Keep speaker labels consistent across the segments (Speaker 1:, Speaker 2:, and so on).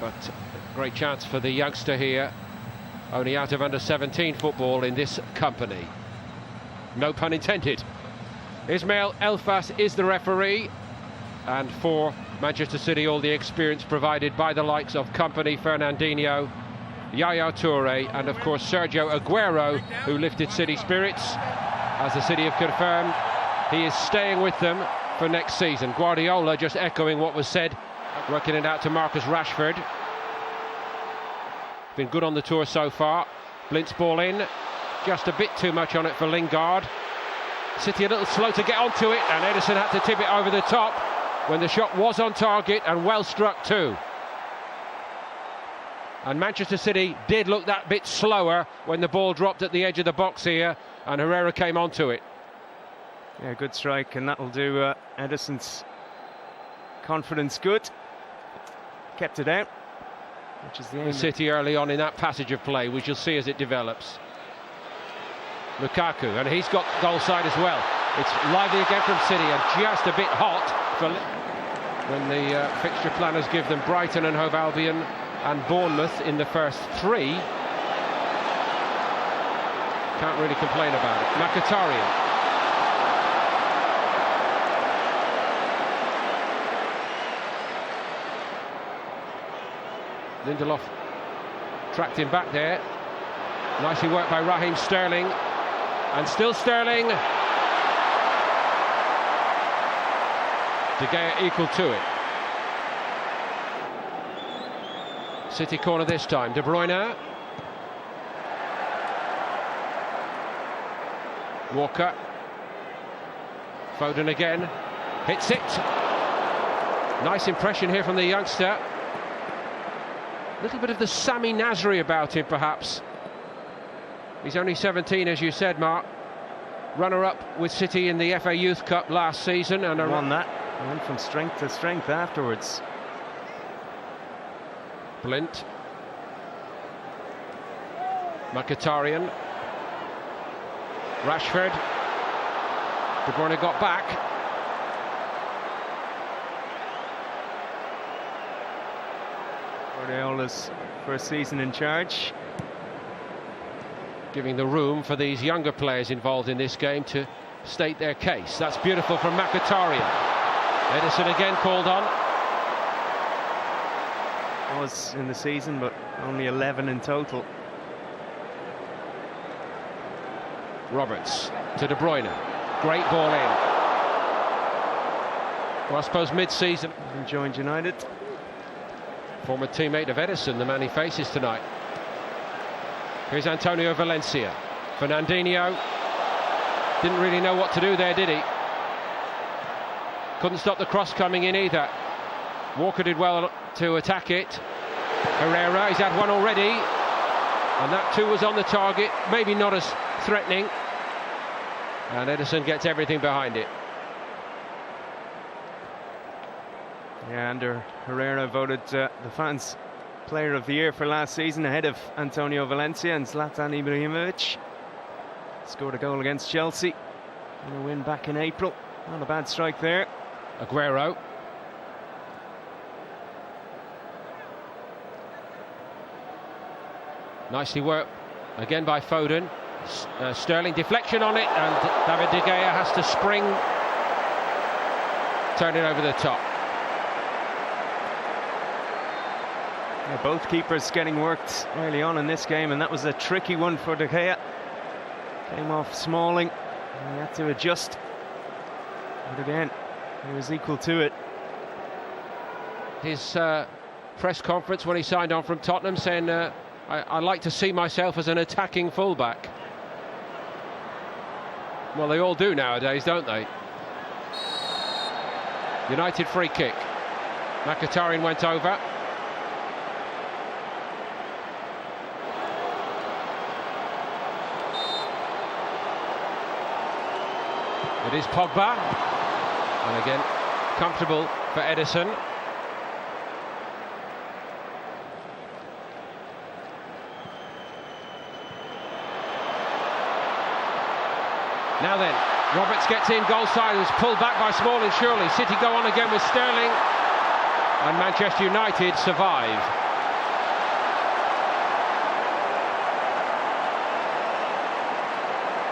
Speaker 1: But great chance for the youngster here, only out of under-17 football in this company. No pun intended. Ismail Elfas is the referee, and for Manchester City all the experience provided by the likes of Kompany, Fernandinho, Yaya Toure and of course Sergio Aguero, who lifted City spirits. As the City have confirmed, he is staying with them for next season. Guardiola just echoing what was said, working it out to Marcus Rashford. Been good on the tour so far. Blint's ball in, just a bit too much on it for Lingard. City a little slow to get onto it, and Ederson had to tip it over the top when the shot was on target and well struck too. And Manchester City did look that bit slower when the ball dropped at the edge of the box here and Herrera came onto it.
Speaker 2: Yeah, good strike, and that'll do Ederson's confidence good. Kept it out, which is the aim.
Speaker 1: City early on in that passage of play, we shall see as it develops. Lukaku, and he's got goal side as well. It's lively again from City and just a bit hot for when the fixture planners give them Brighton and Hove Albion and Bournemouth in the first three. Can't really complain about it. Mkhitaryan. Lindelof tracked him back there. Nicely worked by Raheem Sterling. And still Sterling. De Gea equal to it. City corner this time. De Bruyne. Walker. Foden again. Hits it. Nice impression here from the youngster. A little bit of the Sami Nasri about him, perhaps. He's only 17, as you said, Mark. Runner-up with City in the FA Youth Cup last season, and
Speaker 2: won that. Went from strength to strength afterwards.
Speaker 1: Blint. Mkhitaryan. Rashford. De Bruyne got back.
Speaker 2: Guardiola's first season in charge.
Speaker 1: Giving the room for these younger players involved in this game to state their case. That's beautiful from Mkhitaryan. Ederson again called on.
Speaker 2: Was in the season, but only 11 in total.
Speaker 1: Roberts to De Bruyne. Great ball in. Well, I suppose mid-season.
Speaker 2: Joined United.
Speaker 1: Former teammate of Ederson, the man he faces tonight. Here's Antonio Valencia. Fernandinho didn't really know what to do there, did he? Couldn't stop the cross coming in either. Walker did well to attack it. Herrera, he's had one already, and that too was on the target, maybe not as threatening, and Ederson gets everything behind it.
Speaker 2: Yeah, Ander Herrera voted the fans' player of the year for last season, ahead of Antonio Valencia, and Zlatan Ibrahimovic scored a goal against Chelsea in a win back in April. Not a bad strike there.
Speaker 1: Aguero. Nicely worked again by Foden. Sterling, deflection on it, and David De Gea has to spring, turn it over the top.
Speaker 2: Yeah, both keepers getting worked early on in this game, and that was a tricky one for De Gea. Came off Smalling, and he had to adjust. But again, he was equal to it.
Speaker 1: His press conference when he signed on from Tottenham, saying I like to see myself as an attacking fullback. Well, they all do nowadays, don't they? United free kick. Mkhitaryan went over. It is Pogba, and again comfortable for Ederson. Now then, Roberts gets in, goal side, was pulled back by Smalling surely. City go on again with Sterling, and Manchester United survive.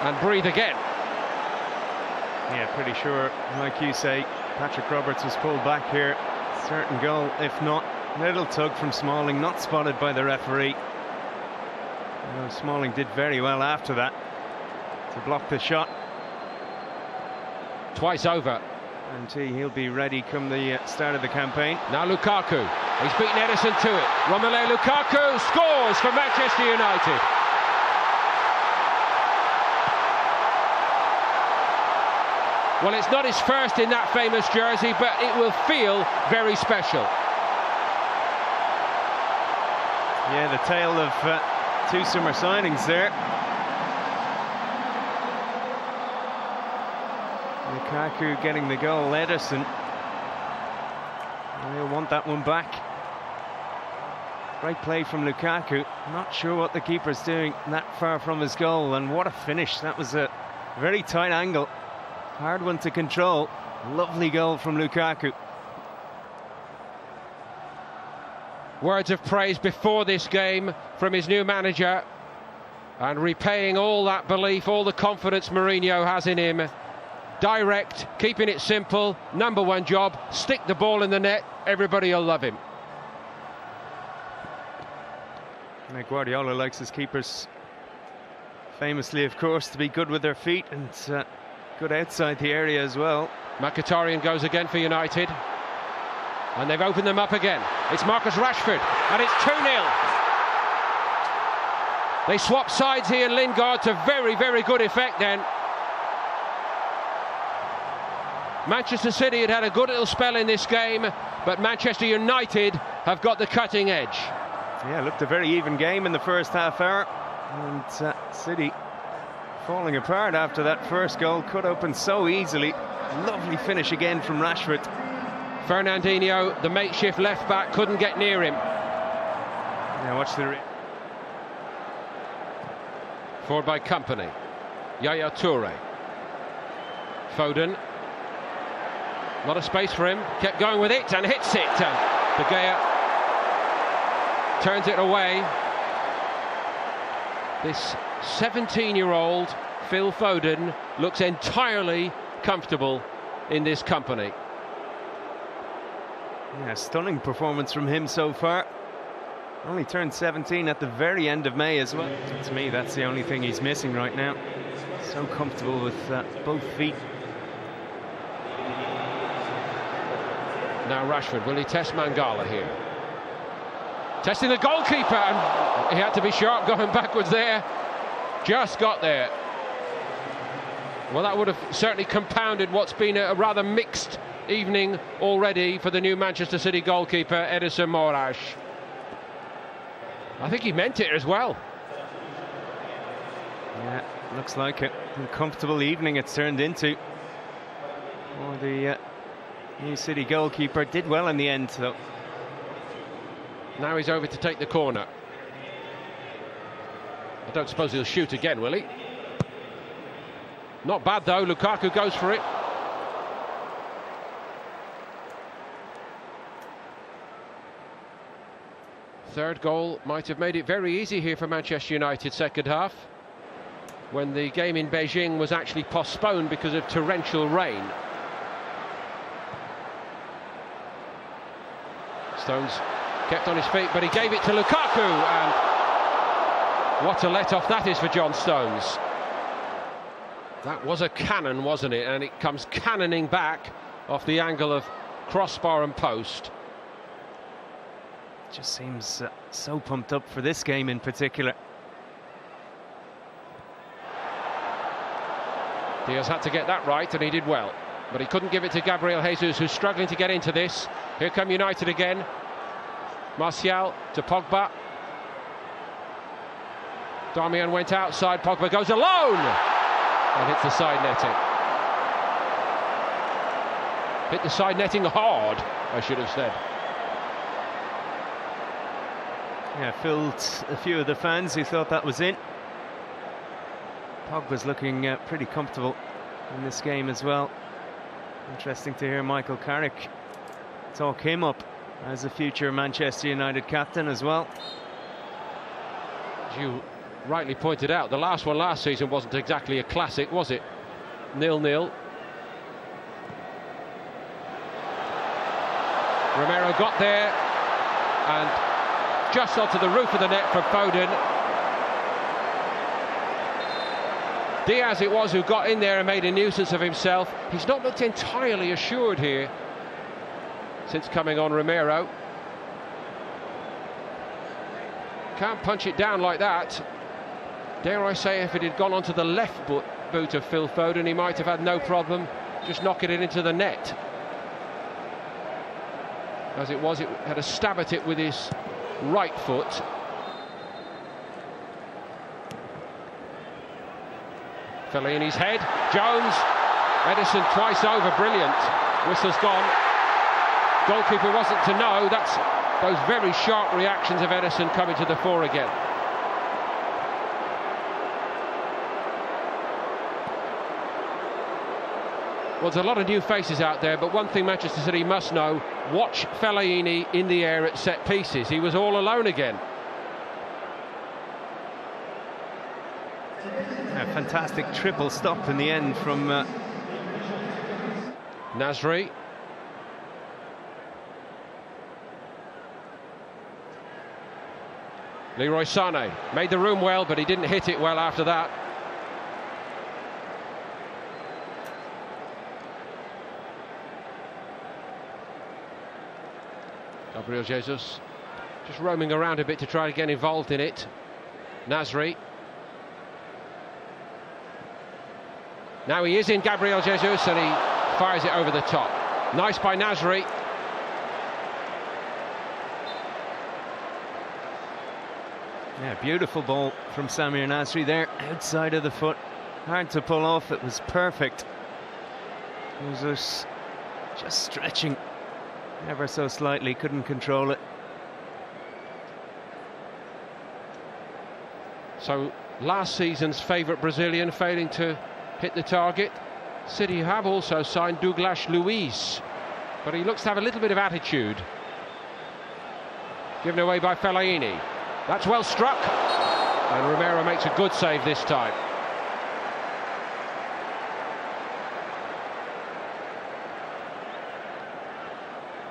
Speaker 1: and breathe again.
Speaker 2: Yeah, pretty sure, like you say, Patrick Roberts was pulled back here. Certain goal, if not. Little tug from Smalling, not spotted by the referee. Although Smalling did very well after that to block the shot.
Speaker 1: Twice over.
Speaker 2: And he'll be ready come the start of the campaign.
Speaker 1: Now Lukaku, he's beaten Ederson to it. Romelu Lukaku scores for Manchester United. Well, it's not his first in that famous jersey, but it will feel very special.
Speaker 2: Yeah, the tale of two summer signings there. Lukaku getting the goal, Ederson. He'll want that one back. Great play from Lukaku. Not sure what the keeper's doing that far from his goal, and what a finish. That was a very tight angle. Hard one to control. Lovely goal from Lukaku.
Speaker 1: Words of praise before this game from his new manager, and repaying all that belief, all the confidence Mourinho has in him. Direct, keeping it simple, number one job, stick the ball in the net, everybody will love him.
Speaker 2: Guardiola likes his keepers famously, of course, to be good with their feet and good outside the area as well.
Speaker 1: Mkhitaryan goes again for United, and they've opened them up again. It's Marcus Rashford, and it's 2-0. They swap sides here, Lingard, to very, very good effect then. Manchester City had a good little spell in this game, but Manchester United have got the cutting edge.
Speaker 2: Yeah, looked a very even game in the first half hour, and City falling apart after that first goal. Could open so easily. Lovely finish again from Rashford.
Speaker 1: Fernandinho, the makeshift left back, couldn't get near him.
Speaker 2: Now watch the
Speaker 1: Forward by Kompany. Yaya Toure. Foden. A lot of space for him. Kept going with it and hits it. De Gea turns it away. This 17-year-old Phil Foden looks entirely comfortable in this company.
Speaker 2: Yeah, stunning performance from him so far. Only turned 17 at the very end of May as well. To me, that's the only thing he's missing right now. So comfortable with both feet.
Speaker 1: Now Rashford, will he test Mangala here? Testing the goalkeeper, and he had to be sharp going backwards there. Just got there. Well, that would have certainly compounded what's been a rather mixed evening already for the new Manchester City goalkeeper, Edison Moraes. I think he meant it as well.
Speaker 2: Yeah, looks like it. Uncomfortable evening it's turned into. For the new City goalkeeper. Did well in the end, though.
Speaker 1: Now he's over to take the corner. I don't suppose he'll shoot again, will he? Not bad, though. Lukaku goes for it. Third goal might have made it very easy here for Manchester United second half, when the game in Beijing was actually postponed because of torrential rain. Stones kept on his feet, but he gave it to Lukaku, and what a let-off that is for John Stones. That was a cannon, wasn't it? And it comes cannoning back off the angle of crossbar and post.
Speaker 2: Just seems so pumped up for this game in particular.
Speaker 1: Diaz had to get that right, and he did well. But he couldn't give it to Gabriel Jesus, who's struggling to get into this. Here come United again. Martial to Pogba. Darmian went outside, Pogba goes alone and hits the side netting. Hit the side netting hard, I should have said.
Speaker 2: Yeah, filled a few of the fans who thought that was in. Pogba's looking pretty comfortable in this game as well. Interesting to hear Michael Carrick talk him up as a future Manchester United captain as well.
Speaker 1: You rightly pointed out, the last one last season wasn't exactly a classic, was it? 0-0. Romero got there and just onto the roof of the net for Foden. Diaz it was who got in there and made a nuisance of himself. He's not looked entirely assured here since coming on, Romero. Can't punch it down like that. Dare I say, if it had gone onto the left boot of Phil Foden, he might have had no problem just knocking it into the net. As it was, it had a stab at it with his right foot. Fellaini's head, Jones, Ederson twice over, brilliant. Whistle's gone. Goalkeeper wasn't to know. That's those very sharp reactions of Ederson coming to the fore again. Well, there's a lot of new faces out there, but one thing Manchester City must know: watch Fellaini in the air at set pieces. He was all alone again.
Speaker 2: A fantastic triple stop in the end from
Speaker 1: Nasri. Leroy Sané made the room well, but he didn't hit it well after that. Gabriel Jesus just roaming around a bit to try to get involved in it. Nasri. Now he is in, Gabriel Jesus, and he fires it over the top. Nice by Nasri.
Speaker 2: Yeah, beautiful ball from Samir Nasri there, outside of the foot. Hard to pull off, it was perfect. It was just stretching ever so slightly, couldn't control it.
Speaker 1: So last season's favourite Brazilian failing to hit the target. City have also signed Douglas Luiz, but he looks to have a little bit of attitude. Given away by Fellaini. That's well struck, and Romero makes a good save this time.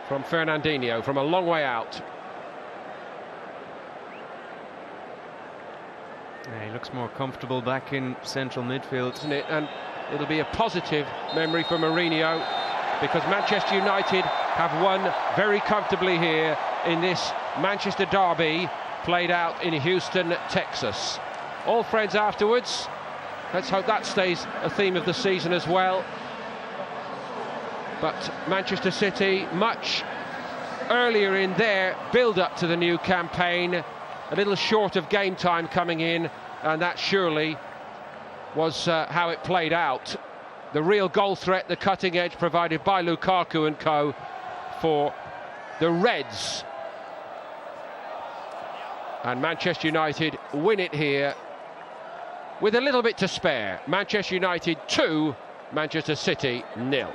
Speaker 1: From Fernandinho, from a long way out.
Speaker 2: Yeah, he looks more comfortable back in central midfield,
Speaker 1: isn't it? And it'll be a positive memory for Mourinho, because Manchester United have won very comfortably here in this Manchester derby, played out in Houston, Texas. All friends afterwards. Let's hope that stays a theme of the season as well. But Manchester City, much earlier in their build-up to the new campaign, a little short of game time coming in, and that surely was how it played out. The real goal threat, the cutting edge provided by Lukaku and co for the Reds. And Manchester United win it here with a little bit to spare. Manchester United 2, Manchester City 0.